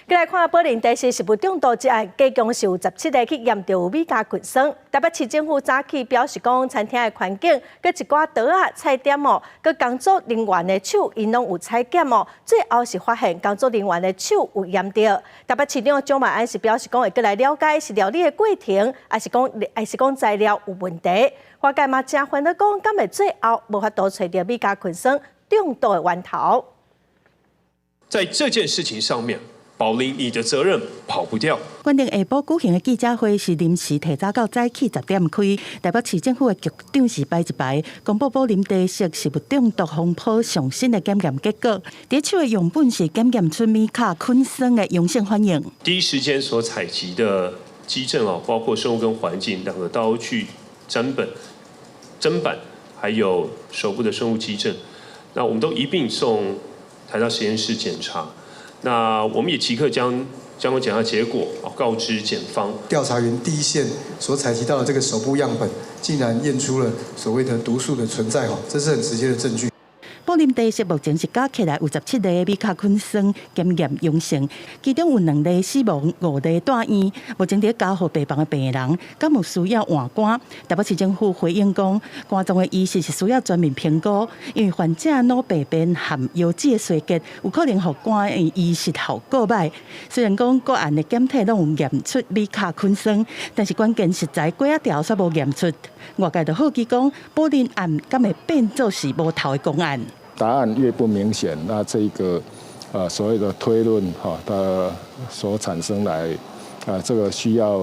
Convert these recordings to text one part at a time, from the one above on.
再来看，宝林地市食物中毒一案，加强是有17个去验到有米加菌酸。台北市政府早起表示讲，餐厅的环境、佮一寡桌啊、菜点哦，佮工作人员的手，因拢有采检哦。最后是发现工作人员的手有验到。台北市长蒋万安是表示讲，会过来了解是料理的过程，还是讲材料有问题。外界嘛真烦恼讲，敢会最后无法度找到米加菌酸中毒的源头。在这件事情上面。 宝林，你的责任跑不掉。原定下晡举行的记者会是临时提早到早起10点开。台北市政府的局长是摆一摆，公布宝林地市食物中毒风波上新的检验结果。第手的样本是检验出米卡菌酸的阳性反应。第一时间所采集的基证哦，包括生物跟环境2个刀具、砧板，还有手部的生物基证，那我们都一并送台大实验室检查。 那我们也即刻将检查结果告知检方。调查员第一线所采集到的这个手部样本，竟然验出了所谓的毒素的存在，这是很直接的证据。 宝林地市目前是加起来有17例米卡菌酸检验阳性，其中有2例死亡，5例住院。目前伫加护病房的病人，敢有需要换肝？台北市政府回应讲，肝脏的医师是需要全面评估，因为患者脑病变含腰子的衰竭，有可能互肝的医师效果歹。虽然讲个案的检体拢有验出米卡菌酸，但是关键是在几啊条却无验出。外界就好奇讲，宝林案敢会变作是无头的公案？ 答案越不明显，那这个所谓的推论它所产生来这个需要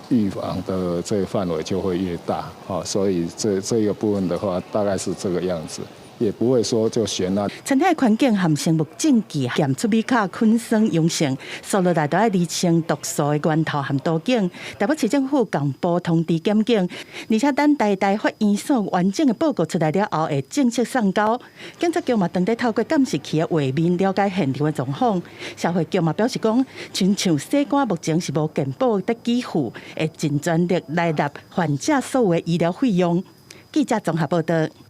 预防的这个范围就会越大所以这个部分的话，大概是这个样子。 也不会说就悬案。餐厅的环境含生物证据验出米卡菌酸阳性，所落来都要厘清毒素的源头和途径。台北市政府公布通知检警，而且等台大法院所完整的报告出来了后，会正式送交。警察局嘛，当地透过监视器的画面了解现场的状况。社会局嘛表示讲，亲像洗肝目前是无健保的给付，会尽全力来纳患者所有的医疗费用。记者综合报道。